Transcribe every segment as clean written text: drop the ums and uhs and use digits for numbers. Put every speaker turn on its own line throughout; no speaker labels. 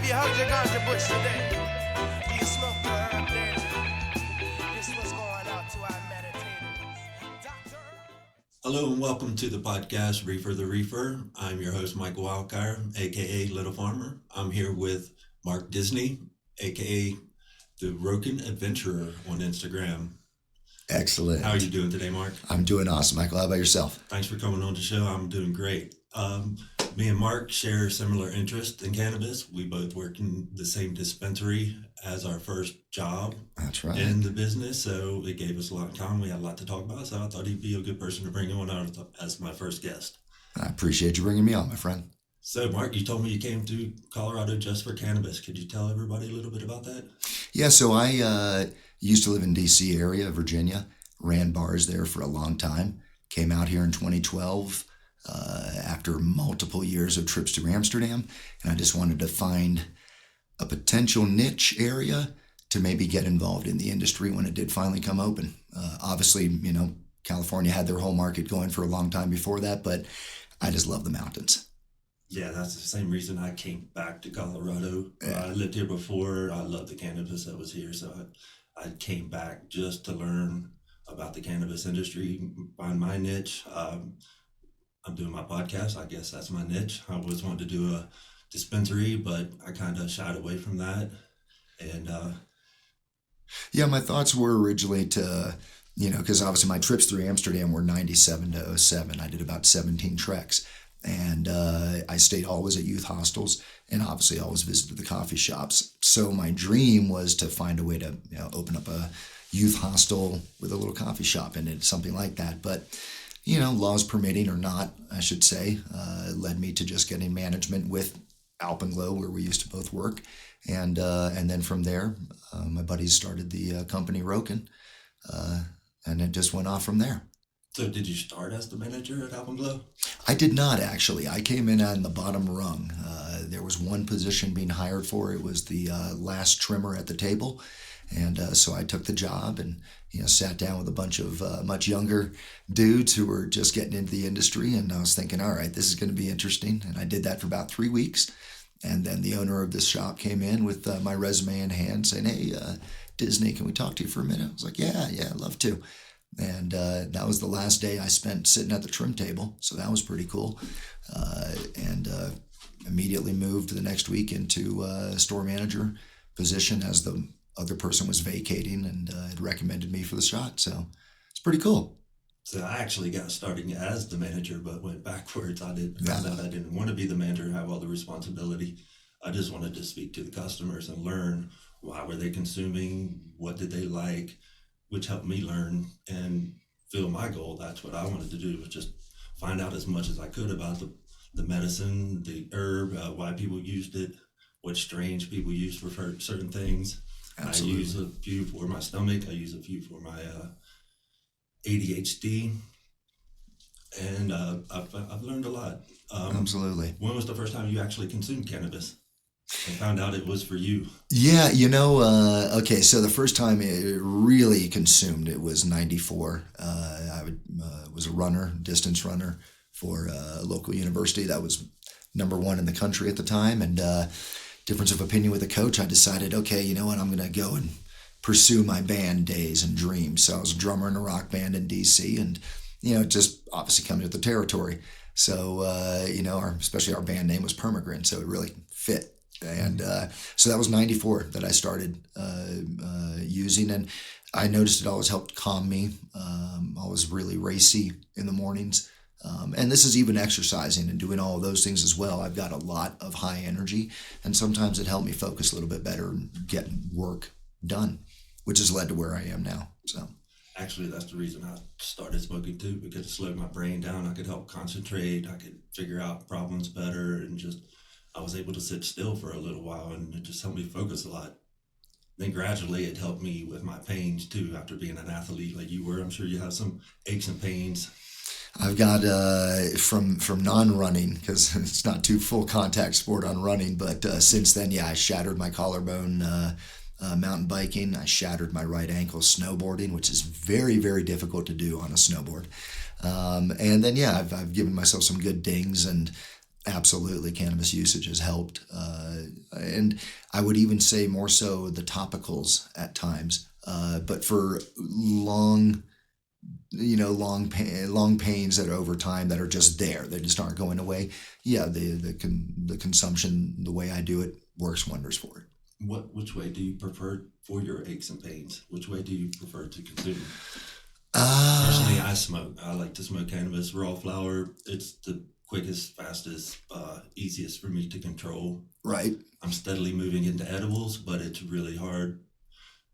you hugged your ganja bush today? Do you smoke your herb daily? This was going out to our meditators. Doctor.
Hello and welcome to the podcast Reefer the Reefer. I'm your host Michael Wildfire, aka Little Farmer. I'm here with Mark Disney, aka the Rokin Adventurer on Instagram.
Excellent.
How are you doing today, Mark?
I'm doing awesome, Michael. How about yourself?
Thanks for coming on the show. I'm doing great. Me and Mark share similar interest in cannabis. We both work in the same dispensary as our first job.
That's right.
In the business, so it gave us a lot in common. We had a lot to talk about, so I thought he'd be a good person to bring on as my first guest.
I appreciate you bringing me on, my friend.
So, Mark, you told me you came to Colorado just for cannabis. Could you tell everybody a little bit about that?
Yeah, so I used to live in D.C. area, Virginia, ran bars there for a long time, came out here in 2012 after multiple years of trips to Amsterdam, and I just wanted to find a potential niche area to maybe get involved in the industry when it did finally come open. Obviously, you know, California had their whole market going for a long time before that, but I just love the mountains.
Yeah, that's the same reason I came back to Colorado.
Yeah.
I lived here before. I loved the cannabis that was here, so I came back just to learn about the cannabis industry, find my niche. I'm doing my podcast. I guess that's my niche. I always wanted to do a dispensary, but I kind of shied away from that. And
Yeah, my thoughts were originally to, you know, because obviously my trips through Amsterdam were 97 to 07. I did about 17 treks. And I stayed always at youth hostels and obviously always visited the coffee shops. So my dream was to find a way to, you know, open up a youth hostel with a little coffee shop in it, something like that. But, you know, laws permitting or not, I should say, led me to just getting management with Alpenglow, where we used to both work. And then from there, my buddies started the company Rokin, and it just went off from there.
so did you start as the manager at Alpenglow?
I did not, actually. I came in on the bottom rung. There was one position being hired for. It was the last trimmer at the table. And so I took the job and, you know, sat down with a bunch of much younger dudes who were just getting into the industry. And I was thinking, all right, this is going to be interesting. And I did that for about 3 weeks. And then the owner of this shop came in with my resume in hand saying, hey, Disney, can we talk to you for a minute? I was like, yeah, I'd love to. And that was the last day I spent sitting at the trim table. So that was pretty cool. And immediately moved the next week into a store manager position as the other person was vacating and had recommended me for the shot. So it's pretty cool.
So I actually got started as the manager, but went backwards. I found out I didn't want to be the manager and have all the responsibility. I just wanted to speak to the customers and learn why were they consuming, what did they like, which helped me learn and fill my goal. That's what I wanted to do, was just find out as much as I could about the medicine, the herb, why people used it, what strains people use for certain things.
Absolutely.
I use a few for my stomach. I use a few for my ADHD, and I've learned a lot.
Absolutely.
When was the first time you actually consumed cannabis and found out it was for you?
Yeah, you know, okay, so the first time it really consumed, it was 94. I was a runner, distance runner for a local university that was number one in the country at the time, and difference of opinion with the coach, I decided, okay, you know what, I'm going to go and pursue my band days and dreams. So I was a drummer in a rock band in DC, and, you know, just obviously coming with the territory. So, you know, especially our band name was Permagrin, so it really fit. And so that was 94 that I started using, and I noticed it always helped calm me. I was really racy in the mornings. And this is even exercising and doing all of those things as well. I've got a lot of high energy, and sometimes it helped me focus a little bit better and get work done, which has led to where I am now. So
Actually, that's the reason I started smoking too, because it slowed my brain down. I could help concentrate. I could figure out problems better, and just I was able to sit still for a little while, and it just helped me focus a lot. Then gradually it helped me with my pains too, after being an athlete like you were. I'm sure you have some aches and pains.
I've got from non-running, because it's not too full contact sport on running, but since then, yeah, I shattered my collarbone mountain biking. I shattered my right ankle snowboarding, which is very, very difficult to do on a snowboard. And then, yeah, I've given myself some good dings, and Absolutely, cannabis usage has helped, and I would even say more so the topicals at times. But for long, long pains that are over time that are just there, they just aren't going away. Yeah, the consumption, the way I do it, works wonders for it.
Which way do you prefer for your aches and pains? Which way do you prefer to consume? Personally,
Ah,
I smoke. I like to smoke cannabis raw flower. It's the quickest, fastest, easiest for me to control.
right.
I'm steadily moving into edibles, but it's really hard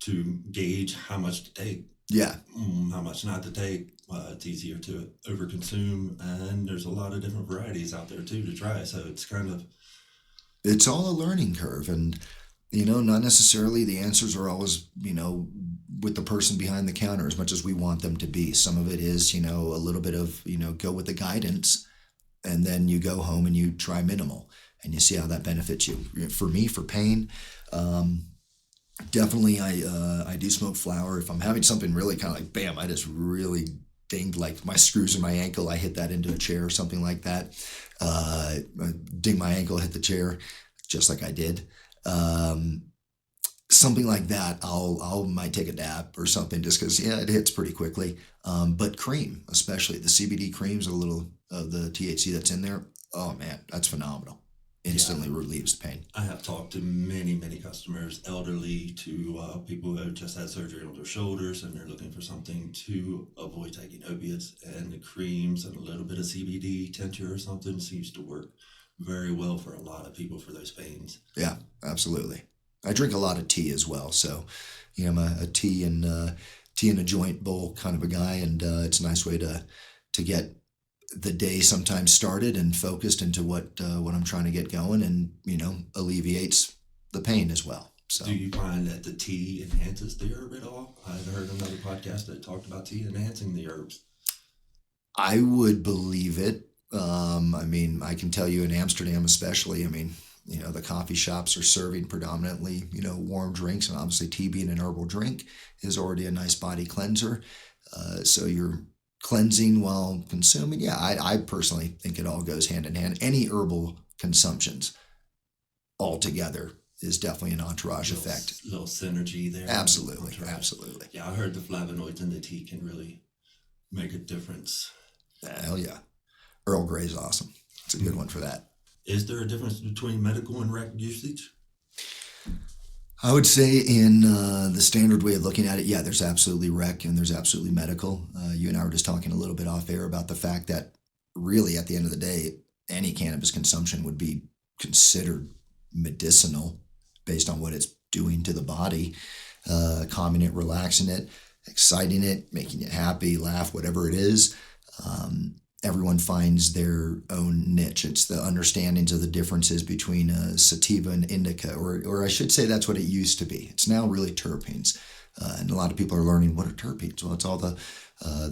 to gauge how much to take,
Yeah,
how much not to take. It's easier to overconsume, and there's a lot of different varieties out there too to try. So it's kind of
it's all a learning curve, and not necessarily the answers are always with the person behind the counter as much as we want them to be. Some of it is a little bit of go with the guidance, and then you go home and you try minimal and you see how that benefits you. For me, for pain, definitely I do smoke flower. If I'm having something really kind of like bam, I just really dinged like my screws in my ankle, I hit that into a chair or something like that. I ding my ankle, hit the chair, just like I did. Um, Something like that, I'll might take a dab or something just because it hits pretty quickly. But cream, especially the CBD creams, a little of the THC that's in there. Oh man, that's phenomenal.
yeah.
Instantly relieves the pain.
I have talked to many, many customers, elderly to people who have just had surgery on their shoulders and they're looking for something to avoid taking opiates. And the creams and a little bit of CBD tincture or something seems to work very well for a lot of people for those pains.
Yeah, absolutely. I drink a lot of tea as well, so I'm a tea and a joint bowl kind of a guy, and it's a nice way to get the day sometimes started and focused into what I'm trying to get going, and alleviates the pain as well. So
Do you find that the tea enhances the herb at all? I've heard another podcast that talked about tea enhancing the herbs.
I would believe it. I mean, I can tell you in Amsterdam, especially. I mean, the coffee shops are serving predominantly, warm drinks, and obviously tea being an herbal drink is already a nice body cleanser. So you're cleansing while consuming. Yeah, I personally think it all goes hand in hand. Any herbal consumptions altogether is definitely an entourage effect.
Little synergy there.
Absolutely,
Right.
absolutely.
Yeah, I heard the flavonoids in the tea can really make a difference.
Hell yeah. Earl Grey is awesome. It's a good one for that.
Is there a difference between medical and rec usage?
I would say in the standard way of looking at it, yeah, there's absolutely rec and there's absolutely medical. You and I were just talking a little bit off air about the fact that really at the end of the day, any cannabis consumption would be considered medicinal based on what it's doing to the body, calming it, relaxing it, exciting it, making you happy, laugh, whatever it is. Everyone finds their own niche. It's the understandings of the differences between sativa and indica, or I should say that's what it used to be. It's now really terpenes. And a lot of people are learning what are terpenes. Well, it's all the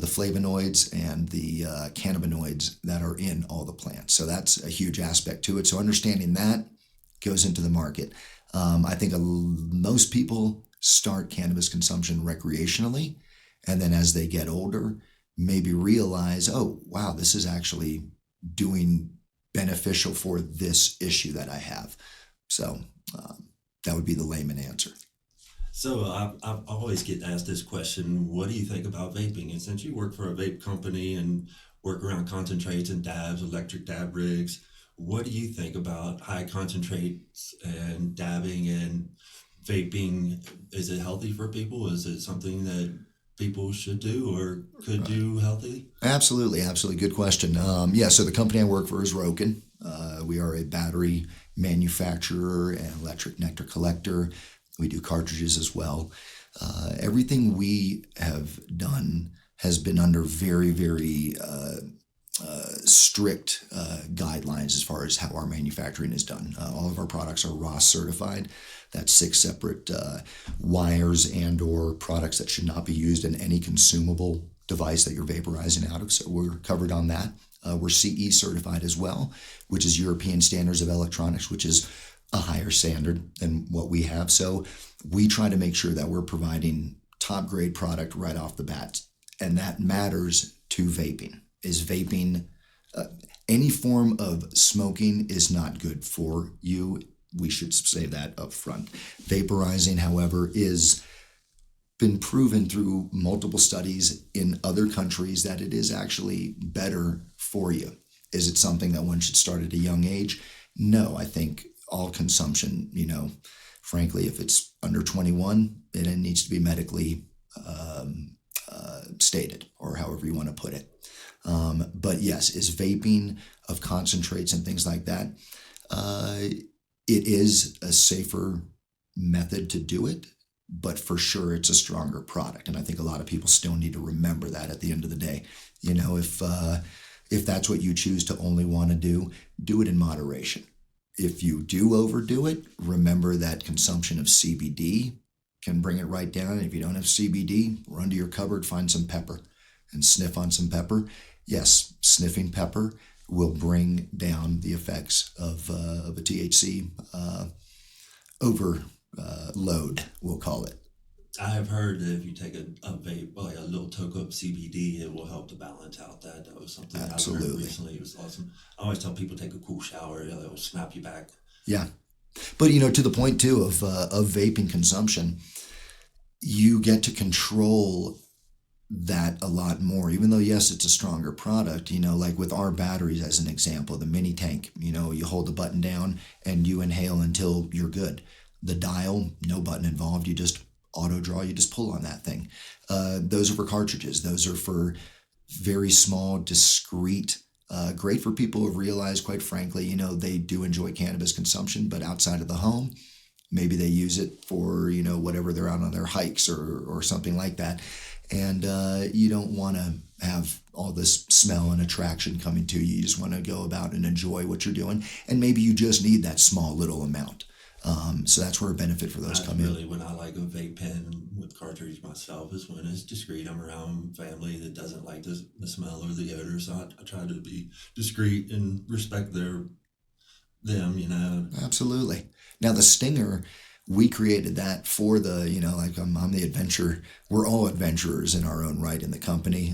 flavonoids and the cannabinoids that are in all the plants. So that's a huge aspect to it. So understanding that goes into the market. I think most people start cannabis consumption recreationally, and then as they get older, maybe realize, oh, wow, this is actually doing beneficial for this issue that I have. So that would be the layman answer.
So I always get asked this question, what do you think about vaping? And since you work for a vape company and work around concentrates and dabs, electric dab rigs, what do you think about high concentrates and dabbing and vaping? Is it healthy for people? Is it something that people should do or could do healthy?
Absolutely, absolutely. Good question. So the company I work for is Rokin. We are a battery manufacturer and electric nectar collector. We do cartridges as well. Everything we have done has been under very, very strict guidelines as far as how our manufacturing is done. All of our products are ROS certified. That's 6 separate wires and or products that should not be used in any consumable device that you're vaporizing out of. So we're covered on that. We're CE certified as well, which is European Standards of Electronics, which is a higher standard than what we have. So we try to make sure that we're providing top grade product right off the bat. And that matters to vaping. Is vaping Any form of smoking is not good for you. We should say that up front. Vaporizing, however, is been proven through multiple studies in other countries that it is actually better for you. Is it something that one should start at a young age? No, I think all consumption, frankly, if it's under 21, then it needs to be medically stated, or however you want to put it. But yes, is vaping of concentrates and things like that, it is a safer method to do it, but for sure it's a stronger product. And I think a lot of people still need to remember that at the end of the day. If that's what you choose to only want to do it in moderation. If you do overdo it, remember that consumption of CBD can bring it right down. If you don't have CBD, run to your cupboard, find some pepper and sniff on some pepper. Yes, sniffing pepper will bring down the effects of a THC overload, we'll call it.
I have heard that if you take a vape, like a little toke up CBD, it will help to balance out that. That was something I've heard recently. It was awesome. I always tell people take a cool shower. It will snap you back.
Yeah. But, to the point, too, of vaping consumption, you get to control that a lot more, even though, yes, it's a stronger product, like with our batteries, as an example, the mini tank, you hold the button down and you inhale until you're good. The dial, no button involved. You just auto draw, you just pull on that thing. Those are for cartridges. Those are for very small, discreet, great for people who have realized, quite frankly, they do enjoy cannabis consumption, but outside of the home, maybe they use it for, whatever they're out on their hikes or something like that. And you don't want to have all this smell and attraction coming to you. You just want to go about and enjoy what you're doing. And maybe you just need that small little amount. So that's where a benefit for those come in.
Really, when I like a vape pen with cartridge myself, is when it's discreet. I'm around family that doesn't like the smell or the odor, so I try to be discreet and respect them.
Absolutely. Now the stinger, we created that for the, like I'm the adventure. We're all adventurers in our own right in the company.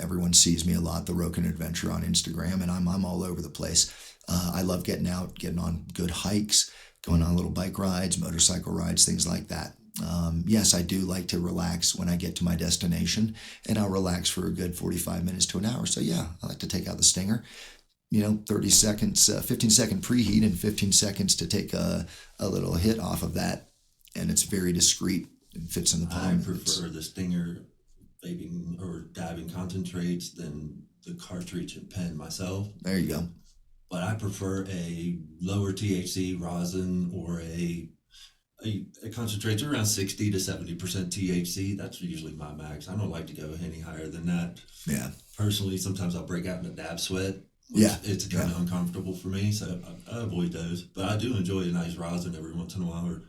Everyone sees me a lot, the Rokin Adventure on Instagram, and I'm all over the place. I love getting out, getting on good hikes, going on little bike rides, motorcycle rides, things like that. Yes, I do like to relax when I get to my destination, and I'll relax for a good 45 minutes to an hour. So yeah, I like to take out the stinger, 30 seconds, 15-second preheat and 15 seconds to take a little hit off of that. And it's very discreet. It fits in the palm.
I prefer the stinger vaping or dabbing concentrates than the cartridge and pen myself.
There you go.
But I prefer a lower THC rosin or a concentrate around 60 to 70% THC. That's usually my max. I don't like to go any higher than that.
Yeah.
Personally, sometimes I'll break out in a dab sweat. It's kind of uncomfortable for me, so I avoid those. But I do enjoy a nice rosin every once in a while, or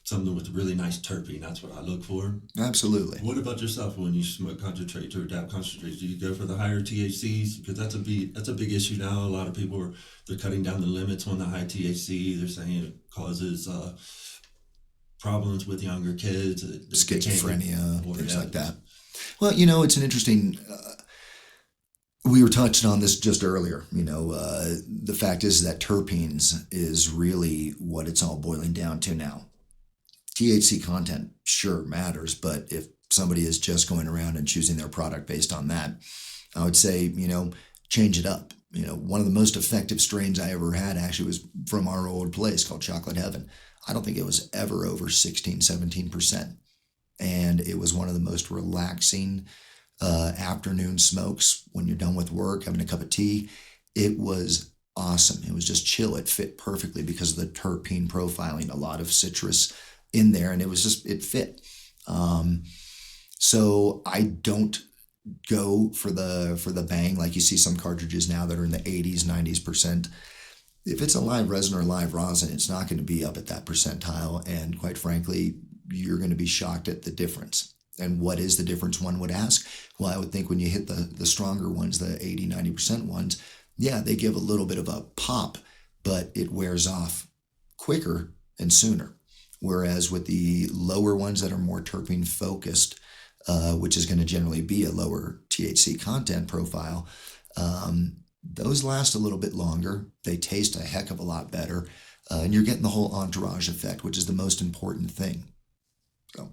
something with a really nice terpene. That's what I look for.
Absolutely.
What about yourself when you smoke concentrates or dab concentrates? Do you go for the higher THCs? Because that's a big issue now. A lot of people they're cutting down the limits on the high THC. They're saying it causes problems with younger kids,
schizophrenia, things like that. Well, it's an interesting. We were touching on this just earlier. The fact is that terpenes is really what it's all boiling down to now. THC content sure matters, but if somebody is just going around and choosing their product based on that, I would say, change it up. One of the most effective strains I ever had actually was from our old place called Chocolate Heaven. I don't think it was ever over 16, 17%. And it was one of the most relaxing afternoon smokes when you're done with work, having a cup of tea. It was awesome. It was just chill. It fit perfectly because of the terpene profiling, a lot of citrus in there, and it fit. So I don't go for the bang like you see some cartridges now that are in the 80s, 90%. If it's a live resin or live rosin, it's not going to be up at that percentile, and quite frankly, you're going to be shocked at the difference. And what is the difference, one would ask? Well, I would think when you hit the stronger ones, the 80, 90% ones, yeah, they give a little bit of a pop, but it wears off quicker and sooner. Whereas with the lower ones that are more terpene focused, which is going to generally be a lower THC content profile, Those last a little bit longer. They taste a heck of a lot better. And you're getting the whole entourage effect, which is the most important thing. So,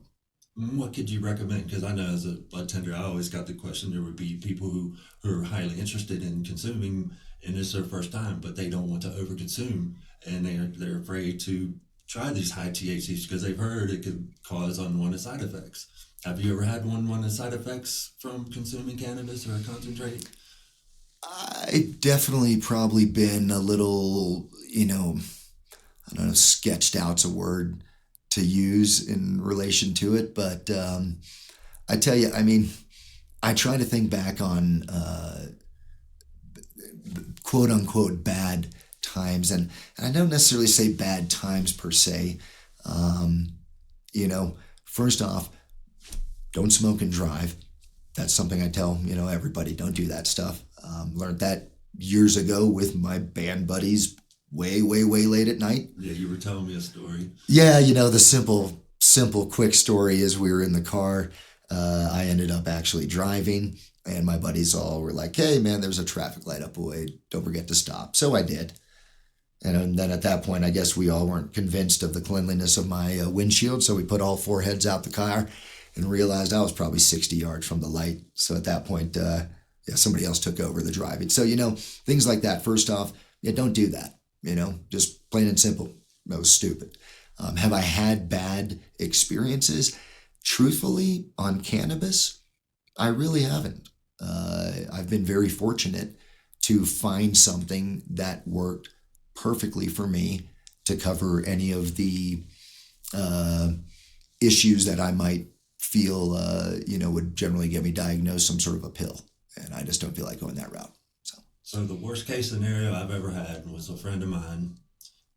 What could you recommend? Because I know as a bud tender, I always got the question. There would be people who are highly interested in consuming, and it's their first time, but they don't want to overconsume, and they're afraid to try these high THCs because they've heard it could cause unwanted side effects. Have you ever had unwanted side effects from consuming cannabis or a concentrate?
I definitely probably been a little, I don't know, sketched out's a word to use in relation to it, but I tell you, I mean, I try to think back on quote unquote bad times, and I don't necessarily say bad times per se. First off, don't smoke and drive. That's something I tell everybody. Don't do that stuff. Learned that years ago with my band buddies, way late at night.
Yeah, you were telling me a story.
Yeah, the simple, quick story is we were in the car. I ended up actually driving, and my buddies all were like, "Hey, man, there's a traffic light up away. Don't forget to stop." So I did. And then at that point, I guess we all weren't convinced of the cleanliness of my windshield, so we put all four heads out the car and realized I was probably 60 yards from the light. So at that point, somebody else took over the driving. So, things like that. First off, don't do that. Just plain and simple. That was stupid. Have I had bad experiences? Truthfully, on cannabis, I really haven't. I've been very fortunate to find something that worked perfectly for me to cover any of the issues that I might feel, would generally get me diagnosed some sort of a pill. And I just don't feel like going that route.
So the worst case scenario I've ever had was a friend of mine,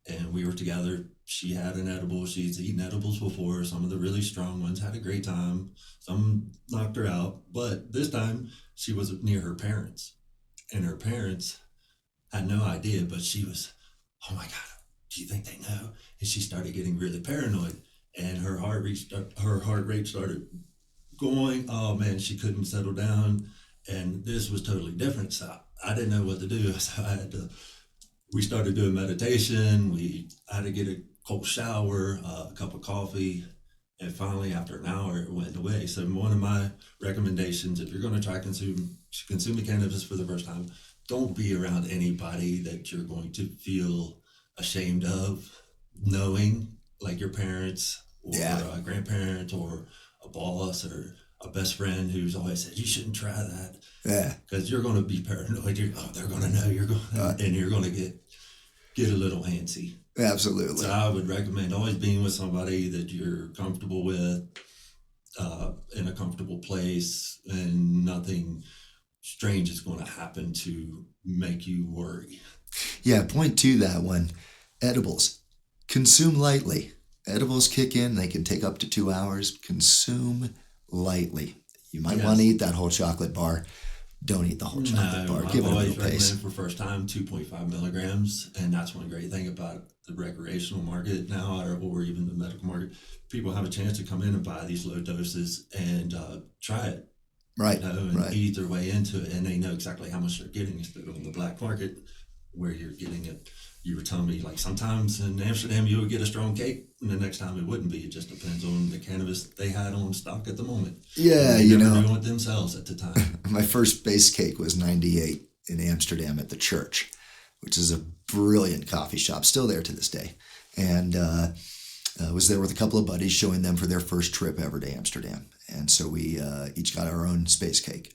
and we were together. She had an edible. She's eaten edibles before. Some of the really strong ones, had a great time. Some knocked her out. But this time she was near her parents, and her parents had no idea, but she was, "Oh my God, do you think they know?" And she started getting really paranoid, and her heart rate started going. Oh man, she couldn't settle down. And this was totally different. So I didn't know what to do. So we started doing meditation. I had to get a cold shower, a cup of coffee. And finally, after an hour, it went away. So one of my recommendations, if you're going to try consuming cannabis for the first time, don't be around anybody that you're going to feel ashamed of knowing, like your parents or a grandparent or a boss or a best friend who's always said, "You shouldn't try that."
Yeah.
Because you're going to be paranoid. They're going to know and you're going to get a little antsy.
Absolutely.
So I would recommend always being with somebody that you're comfortable with, in a comfortable place, and nothing strange is going to happen to make you worry.
Yeah, point to that one. Edibles. Consume lightly. Edibles kick in. They can take up to 2 hours. Consume lightly. You might want to eat that whole chocolate bar. Don't eat the whole chocolate bar. Give it a little pace.
For first time 2.5 milligrams, and that's one great thing about the recreational market now, or even the medical market. People have a chance to come in and buy these low doses and try it,
right?
And ease their way into it, and they know exactly how much they're getting instead of on the black market where you're getting it. You were telling me, like, sometimes in Amsterdam you would get a strong cake, and the next time it wouldn't be. It just depends on the cannabis they had on stock at the moment.
Yeah,
they never knew it themselves at the time.
My first base cake was 98 in Amsterdam at the Church, which is a brilliant coffee shop, still there to this day. And I was there with a couple of buddies, showing them for their first trip ever to Amsterdam. And so we each got our own space cake,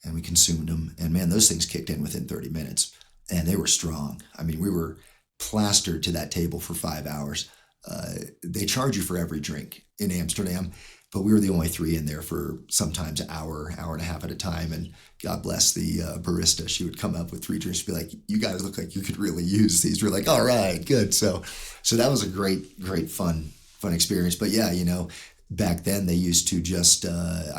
and we consumed them. And man, those things kicked in within 30 minutes. And they were strong. I mean, we were plastered to that table for 5 hours. They charge you for every drink in Amsterdam, but we were the only three in there for sometimes an hour and a half at a time. And God bless the barista. She would come up with 3 drinks and be like, "You guys look like you could really use these." We're like, "All right, good." So that was a great fun experience. But yeah, back then they used to just,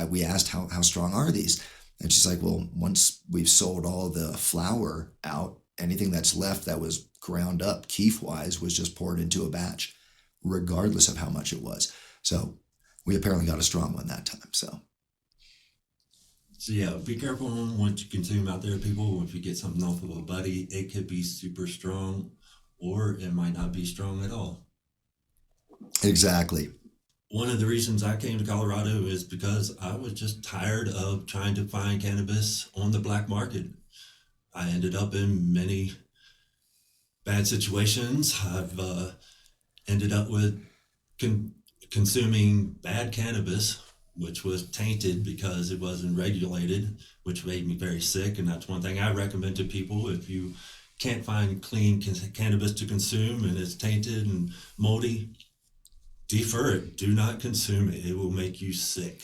we asked how strong are these? And she's like, "Well, once we've sold all the flour out, anything that's left that was ground up keef-wise was just poured into a batch, regardless of how much it was." So we apparently got a strong one that time. So
So yeah, be careful on what you consume out there, people. If you get something off of a buddy, it could be super strong, or it might not be strong at all.
Exactly.
One of the reasons I came to Colorado is because I was just tired of trying to find cannabis on the black market. I ended up in many bad situations. I've ended up with con- consuming bad cannabis, which was tainted because it wasn't regulated, which made me very sick. And that's one thing I recommend to people. If you can't find clean cannabis to consume and it's tainted and moldy, defer it. Do not consume it. It will make you sick.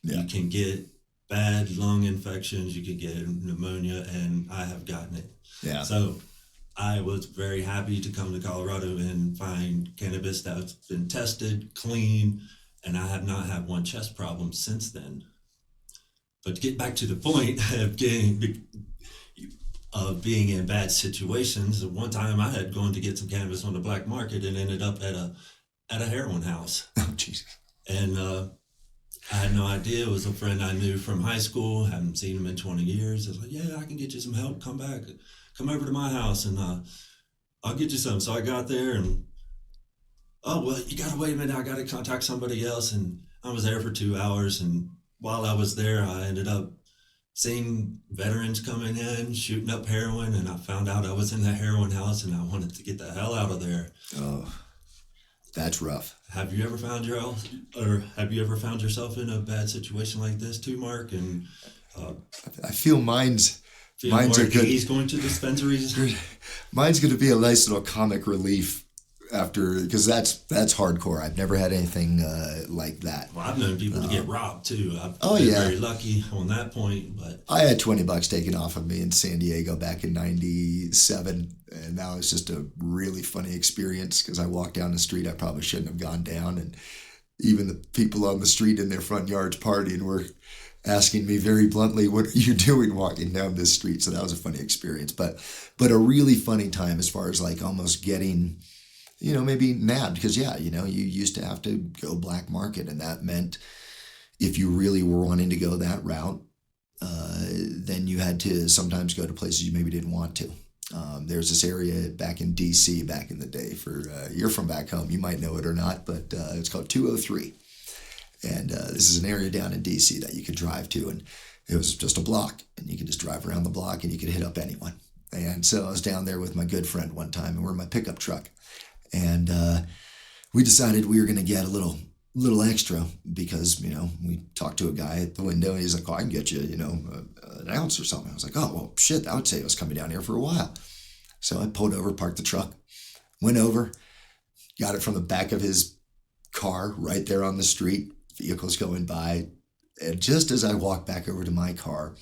Yeah.
You can get bad lung infections, you can get pneumonia, and I have gotten it.
Yeah.
So I was very happy to come to Colorado and find cannabis that's been tested, clean, and I have not had one chest problem since then. But to get back to the point of being in bad situations, one time I had gone to get some cannabis on the black market and ended up at a heroin house.
Oh, Jesus.
And I had no idea. It was a friend I knew from high school. Haven't seen him in 20 years. I was like, yeah, I can get you some help. Come back. Come over to my house and I'll get you some. So I got there and, oh, well, you got to wait a minute. I got to contact somebody else. And I was there for 2 hours. And while I was there, I ended up seeing veterans coming in, shooting up heroin. And I found out I was in the heroin house and I wanted to get the hell out of there.
Oh, that's rough.
Have you ever found yourself in a bad situation like this too, Mark? And
I feel mine's are good.
He's going to dispensaries.
Mine's going to be a nice little comic relief after, because that's hardcore. I've never had anything like that.
Well, I've known people to get robbed too. I've
Oh,
been
yeah.
very lucky on that point, but
I had $20 taken off of me in San Diego back in '97, and that was just a really funny experience because I walked down the street I probably shouldn't have gone down, and even the people on the street in their front yards partying were asking me very bluntly, "What are you doing walking down this street?" So that was a funny experience, but a really funny time as far as like almost getting, maybe nabbed, because you used to have to go black market, and that meant if you really were wanting to go that route, then you had to sometimes go to places you maybe didn't want to. There's this area back in DC back in the day. For you're from back home, you might know it or not, but it's called 203. And this is an area down in DC that you could drive to, and it was just a block, and you could just drive around the block, and you could hit up anyone. And so I was down there with my good friend one time, and we're in my pickup truck, and we decided we were going to get a little extra because, we talked to a guy at the window, and he's like, "Oh, I can get you, an ounce or something." I was like, "Oh, well, shit, that would say I was coming down here for a while." So I pulled over, parked the truck, went over, got it from the back of his car right there on the street, vehicles going by. And just as I walked back over to my car,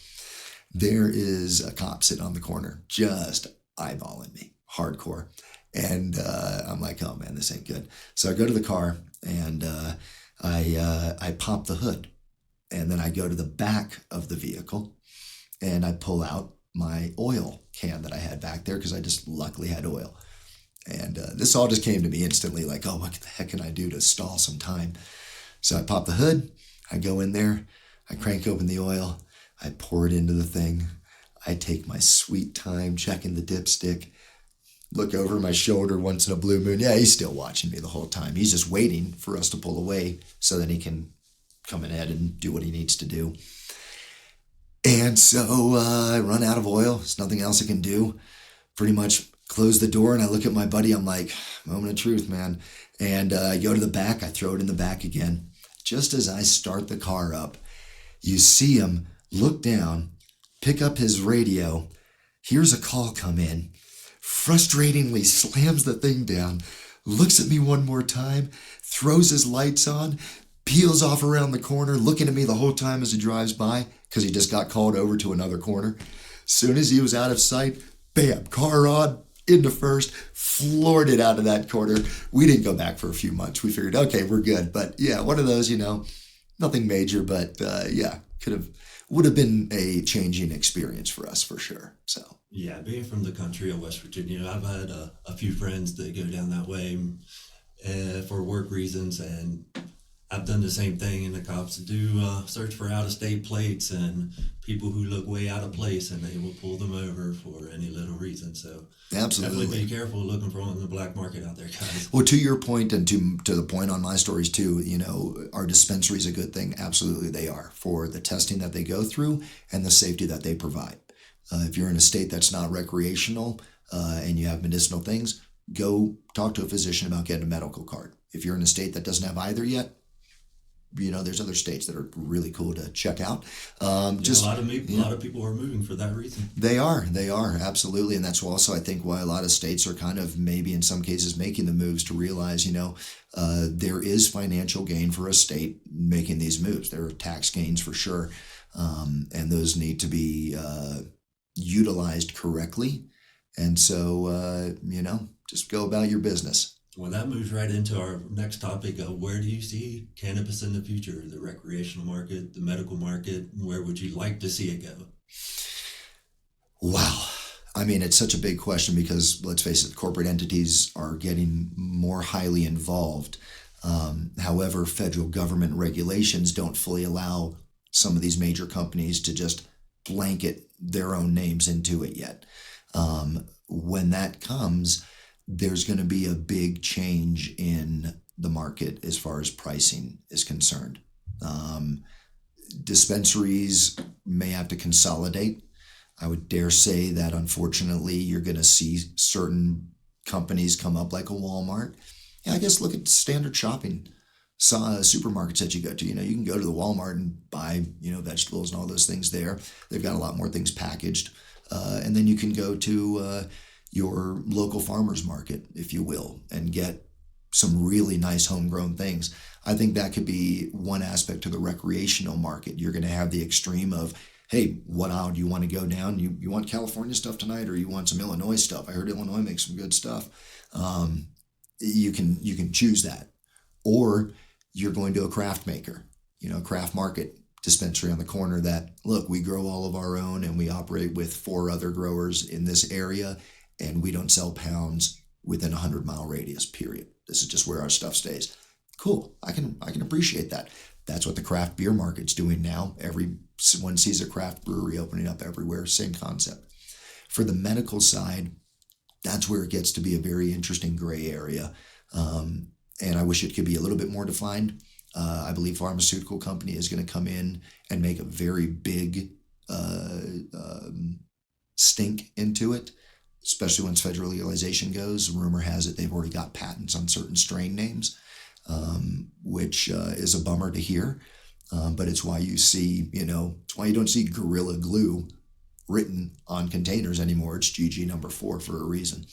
there is a cop sitting on the corner, just eyeballing me, hardcore. And I'm like, "Oh man, this ain't good." So I go to the car and I pop the hood, and then I go to the back of the vehicle and I pull out my oil can that I had back there because I just luckily had oil. And this all just came to me instantly, like, oh, what the heck can I do to stall some time? So I pop the hood, I go in there, I crank open the oil, I pour it into the thing, I take my sweet time checking the dipstick, look over my shoulder once in a blue moon. Yeah, he's still watching me the whole time. He's just waiting for us to pull away so that he can come ahead and do what he needs to do. And so I run out of oil. There's nothing else I can do. Pretty much close the door, and I look at my buddy. I'm like, moment of truth, man. And I go to the back. I throw it in the back again. Just as I start the car up, you see him look down, pick up his radio. Here's a call come in. Frustratingly slams the thing down, looks at me one more time, throws his lights on, peels off around the corner, looking at me the whole time as he drives by, because he just got called over to another corner. Soon as he was out of sight, bam, car on, into first, floored it out of that corner. We didn't go back for a few months. We figured, okay, we're good. But yeah, one of those, nothing major, but would have been a changing experience for us for sure. So
yeah, being from the country of West Virginia, I've had a few friends that go down that way for work reasons, and I've done the same thing, and the cops do search for out-of-state plates and people who look way out of place, and they will pull them over for any little reason. So
Absolutely.
definitely be careful looking for on the black market out there, guys.
Well, to your point, and to the point on my stories too, are dispensaries a good thing? Absolutely, they are, for the testing that they go through and the safety that they provide. If you're in a state that's not recreational and you have medicinal things, go talk to a physician about getting a medical card. If you're in a state that doesn't have either yet, there's other states that are really cool to check out.
A lot of people are moving for that reason.
They are absolutely, and that's also I think why a lot of states are kind of maybe in some cases making the moves to realize there is financial gain for a state making these moves. There are tax gains for sure, and those need to be utilized correctly. And so just go about your business.
Well, that moves right into our next topic of where do you see cannabis in the future? The recreational market, the medical market, where would you like to see it go?
Wow. I mean, it's such a big question because, let's face it, corporate entities are getting more highly involved. However, federal government regulations don't fully allow some of these major companies to just blanket their own names into it yet. When that comes, there's going to be a big change in the market as far as pricing is concerned. Dispensaries may have to consolidate. I would dare say that unfortunately you're going to see certain companies come up like a Walmart. Yeah, I guess look at standard shopping supermarkets that you go to. You can go to the Walmart and buy vegetables and all those things there. They've got a lot more things packaged, and then you can go to your local farmer's market, if you will, and get some really nice homegrown things. I think that could be one aspect to the recreational market. You're going to have the extreme of, hey, what aisle do you want to go down? You want California stuff tonight, or you want some Illinois stuff? I heard Illinois makes some good stuff. You can choose that, or you're going to a craft maker, craft market dispensary on the corner that, look, we grow all of our own and we operate with 4 other growers in this area, and we don't sell pounds within a 100-mile radius, period. This is just where our stuff stays. Cool. I can appreciate that. That's what the craft beer market's doing now. Everyone sees a craft brewery opening up everywhere. Same concept. For the medical side, that's where it gets to be a very interesting gray area. And I wish it could be a little bit more defined. I believe pharmaceutical company is going to come in and make a very big stink into it, especially once federal legalization goes. Rumor has it they've already got patents on certain strain names, which is a bummer to hear. But it's why you see, it's why you don't see Gorilla Glue written on containers anymore. It's GG number 4 for a reason.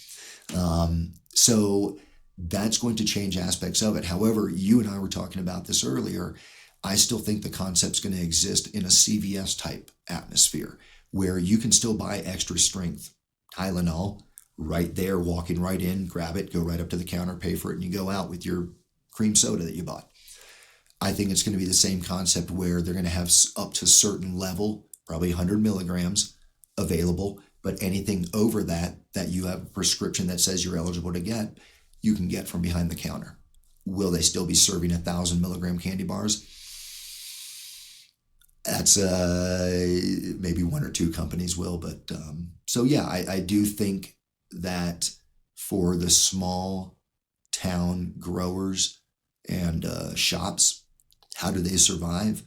So that's going to change aspects of it. However, you and I were talking about this earlier. I still think the concept's going to exist in a CVS type atmosphere where you can still buy extra strength Tylenol right there, walking right in, grab it, go right up to the counter, pay for it, and you go out with your cream soda that you bought. I think it's going to be the same concept where they're going to have up to a certain level, probably 100 milligrams available, but anything over that you have a prescription that says you're eligible to get, you can get from behind the counter. Will they still be serving 1,000 milligram candy bars? That's maybe 1 or 2 companies will, but so yeah, I do think that for the small town growers and shops, how do they survive?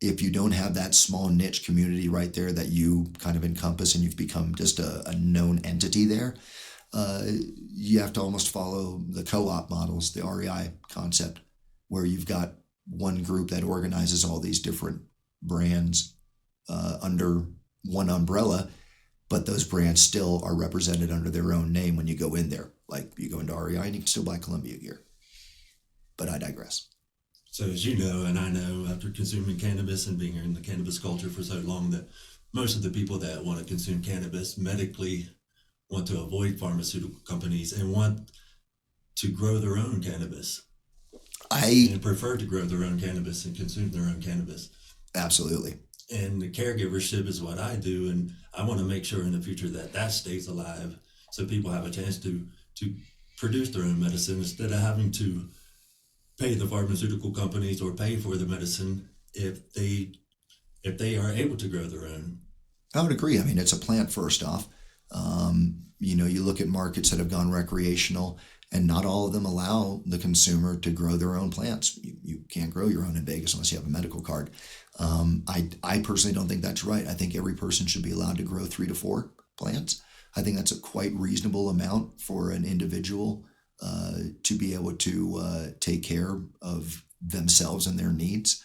If you don't have that small niche community right there that you kind of encompass and you've become just a known entity there, you have to almost follow the co-op models, the REI concept, where you've got one group that organizes all these different brands under one umbrella, but those brands still are represented under their own name when you go in there. Like you go into REI and you can still buy Columbia gear. But I digress.
So as you know, and I know after consuming cannabis and being in the cannabis culture for so long, that most of the people that want to consume cannabis medically want to avoid pharmaceutical companies and want to grow their own cannabis. And prefer to grow their own cannabis and consume their own cannabis.
Absolutely.
And the caregivership is what I do, and I want to make sure in the future that stays alive, so people have a chance to produce their own medicine instead of having to pay the pharmaceutical companies or pay for the medicine if they are able to grow their own.
I would agree. I mean, it's a plant first off. You look at markets that have gone recreational, and not all of them allow the consumer to grow their own plants. You can't grow your own in Vegas unless you have a medical card. I personally don't think that's right. I think every person should be allowed to grow 3 to 4 plants. I think that's a quite reasonable amount for an individual to be able to take care of themselves and their needs.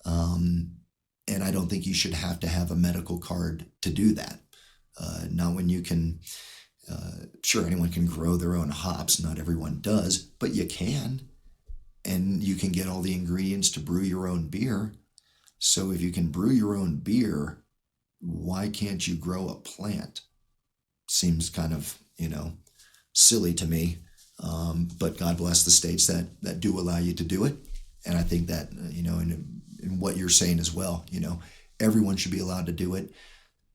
And I don't think you should have to have a medical card to do that. Not when you can, sure, anyone can grow their own hops. Not everyone does, but you can. And you can get all the ingredients to brew your own beer. So if you can brew your own beer, why can't you grow a plant? Seems kind of, silly to me. But God bless the states that do allow you to do it. And I think that, in what you're saying as well, everyone should be allowed to do it.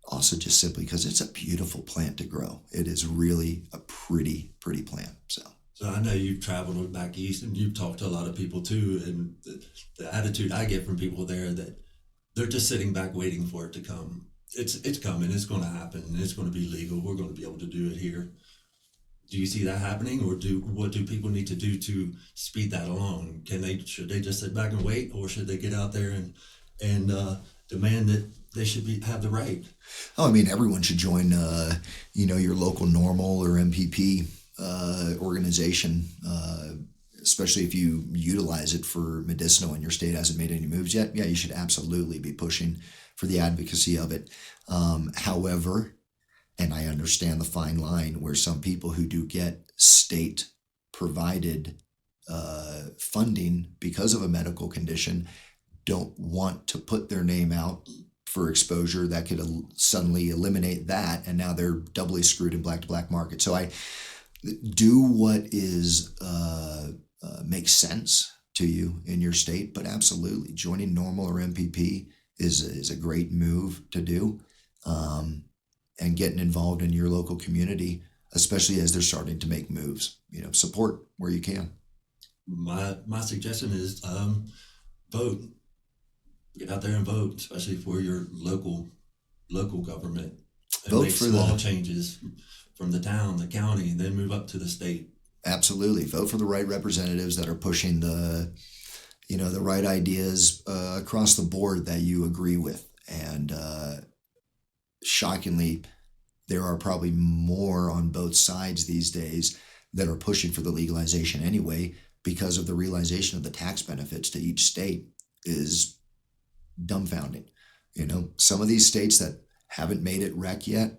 Also, just simply because it's a beautiful plant to grow. It is really a pretty plant.
So I know you've traveled back east and you've talked to a lot of people too. And the attitude I get from people there that they're just sitting back waiting for it to come. It's coming. It's going to happen. It's going to be legal. We're going to be able to do it here. Do you see that happening, or what do people need to do to speed that along? Should they just sit back and wait, or should they get out there and demand that they should have the right?
Oh, I mean, everyone should join, your local normal or MPP organization, especially if you utilize it for medicinal and your state hasn't made any moves yet. Yeah, you should absolutely be pushing for the advocacy of it. However, and I understand the fine line where some people who do get state provided funding because of a medical condition don't want to put their name out for exposure that could suddenly eliminate that. And now they're doubly screwed in black to black market. So I do what is makes sense to you in your state, but absolutely joining normal or MPP is a great move to do. And getting involved in your local community, especially as they're starting to make moves. Support where you can.
My suggestion is vote. Get out there and vote, especially for your local government. And
Vote
make
for
small changes from the town, the county, and then move up to the state.
Absolutely. Vote for the right representatives that are pushing the right ideas across the board that you agree with. And shockingly, there are probably more on both sides these days that are pushing for the legalization anyway, because of the realization of the tax benefits to each state is dumbfounding. Some of these states that haven't made it rec yet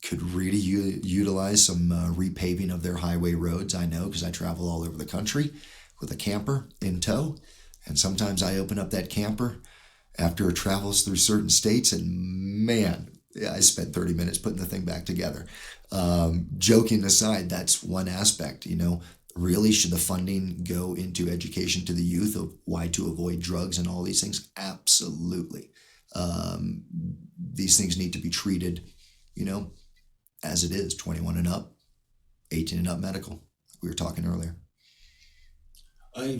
could really utilize some repaving of their highway roads. I know because I travel all over the country with a camper in tow, and sometimes I open up that camper after it travels through certain states, and man, I spent 30 minutes putting the thing back together. Joking aside, that's one aspect. Really, should the funding go into education to the youth of why to avoid drugs and all these things? Absolutely. These things need to be treated, as it is, 21 and up, 18 and up medical, like we were talking earlier.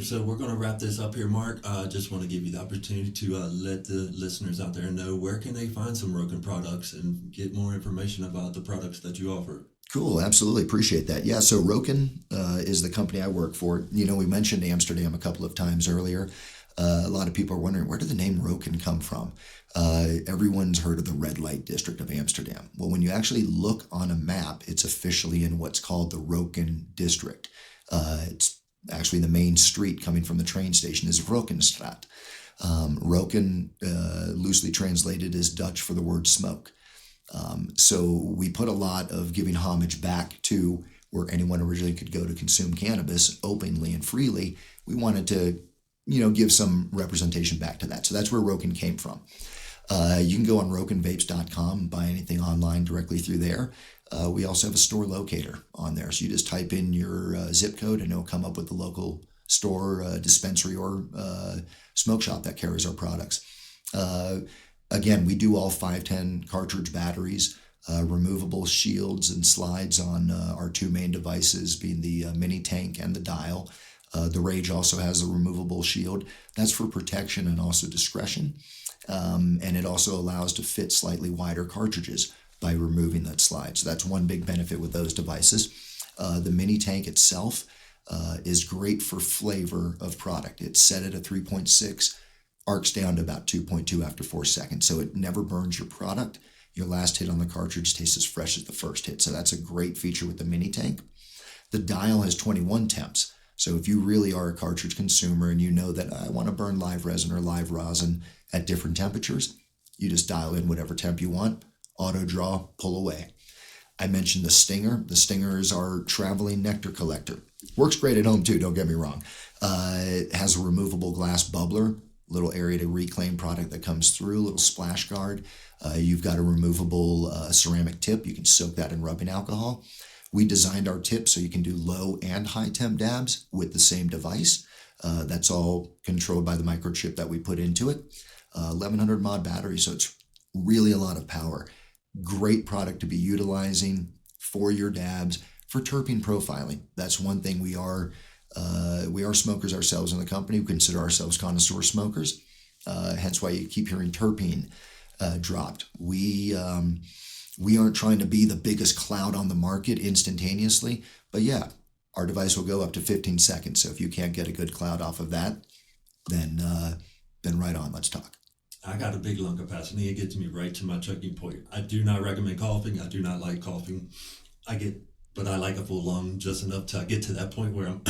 So we're going to wrap this up here, Mark. I just want to give you the opportunity to let the listeners out there know where can they find some Rokin products and get more information about the products that you offer.
Cool. Absolutely. Appreciate that. Yeah. So Rokin is the company I work for. We mentioned Amsterdam a couple of times earlier. A lot of people are wondering, where did the name Rokin come from? Everyone's heard of the red light district of Amsterdam. Well, when you actually look on a map, it's officially in what's called the Rokin district. It's actually the main street coming from the train station is Rokinstraat. Rokin, loosely translated, is Dutch for the word smoke. So we put a lot of giving homage back to where anyone originally could go to consume cannabis openly and freely. We wanted to, give some representation back to that. So that's where Rokin came from. You can go on rokinvapes.com and buy anything online directly through there. We also have a store locator on there. So you just type in your zip code and it'll come up with the local store, dispensary, or smoke shop that carries our products. Again, we do all 510 cartridge batteries, removable shields and slides on our two main devices, being the mini tank and the dial. The Rage also has a removable shield. That's for protection and also discretion. And it also allows to fit slightly wider cartridges by removing that slide. So that's one big benefit with those devices. The mini tank itself is great for flavor of product. It's set at a 3.6, arcs down to about 2.2 after 4 seconds. So it never burns your product. Your last hit on the cartridge tastes as fresh as the first hit. So that's a great feature with the mini tank. The dial has 21 temps. So if you really are a cartridge consumer and you know that I want to burn live resin or live rosin at different temperatures, you just dial in whatever temp you want, auto draw, pull away. I mentioned the Stinger. The Stinger is our traveling nectar collector. Works great at home too, don't get me wrong. It has a removable glass bubbler, little area to reclaim product that comes through, little splash guard. You've got a removable ceramic tip. You can soak that in rubbing alcohol. We designed our tip so you can do low and high temp dabs with the same device. That's all controlled by the microchip that we put into it. 1100 mod battery, so it's really a lot of power. Great product to be utilizing for your dabs, for terpene profiling. That's one thing we are smokers ourselves in the company. We consider ourselves connoisseur smokers, hence why you keep hearing terpene dropped. We aren't trying to be the biggest cloud on the market instantaneously, but yeah, our device will go up to 15 seconds. So if you can't get a good cloud off of that, then right on, let's talk.
I got a big lung capacity. It gets me right to my choking point. I do not recommend coughing. I do not like coughing. But I like a full lung just enough to get to that point where I'm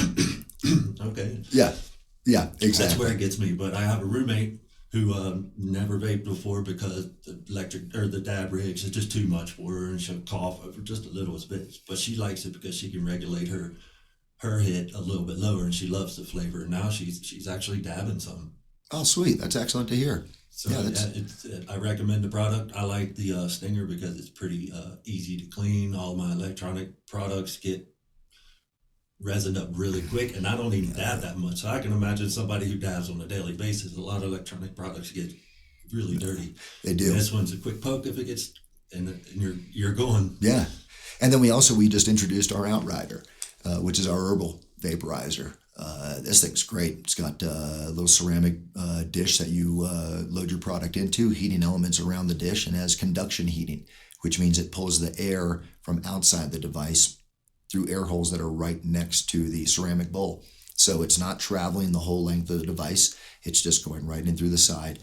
okay.
Yeah, exactly.
That's where it gets me. But I have a roommate who never vaped before because the dab rigs is just too much for her, and she'll cough over just a little bit. But she likes it because she can regulate her hit a little bit lower, and she loves the flavor. Now she's actually dabbing some.
Oh, sweet! That's excellent to hear.
So I recommend the product. I like the Stinger because it's pretty easy to clean. All my electronic products get resin up really quick, and I don't even dab that much. So I can imagine somebody who dabs on a daily basis. A lot of electronic products get really dirty.
They do.
And this one's a quick poke if it gets, and you're going.
Yeah, and then we just introduced our Outrider, which is our herbal vaporizer. This thing's great. It's got a little ceramic dish that you load your product into, heating elements around the dish, and has conduction heating, which means it pulls the air from outside the device through air holes that are right next to the ceramic bowl. So it's not traveling the whole length of the device. It's just going right in through the side.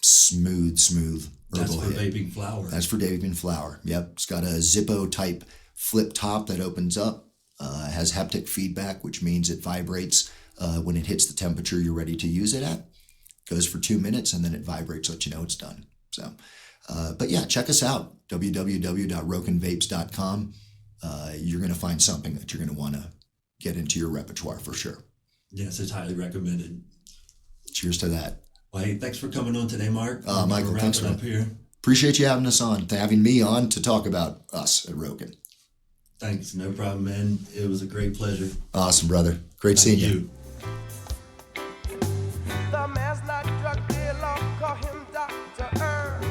Smooth herbal
That's for
hit.
vaping flower.
That's for vaping flower. Yep. It's got a Zippo type flip top that opens up. Has haptic feedback, which means it vibrates when it hits the temperature you're ready to use it at. Goes for 2 minutes, and then it vibrates, let you know it's done. So, but yeah, check us out, www.rokinvapes.com. You're going to find something that you're going to want to get into your repertoire for sure.
Yes, it's highly recommended.
Cheers to that.
Well, hey, thanks for coming on today, Mark.
Michael, thanks for
up here.
Appreciate you having me on to talk about us at Rokin.
Thanks, no problem, man. It was a great pleasure.
Awesome, brother. Great seeing you.
The man's not drug dealer, call him Dr. Herb.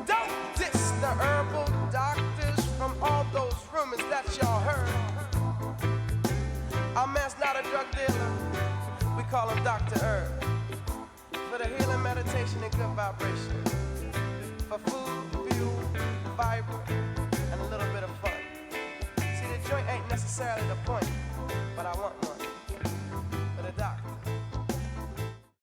Don't diss the herbal doctors from all those rumors that y'all heard. Our man's not a drug dealer, we call him Dr. Herb. For the healing, meditation, and good vibration. For food, fuel, fiber, and a little bit of fun. See, the joint ain't necessarily the point, but I want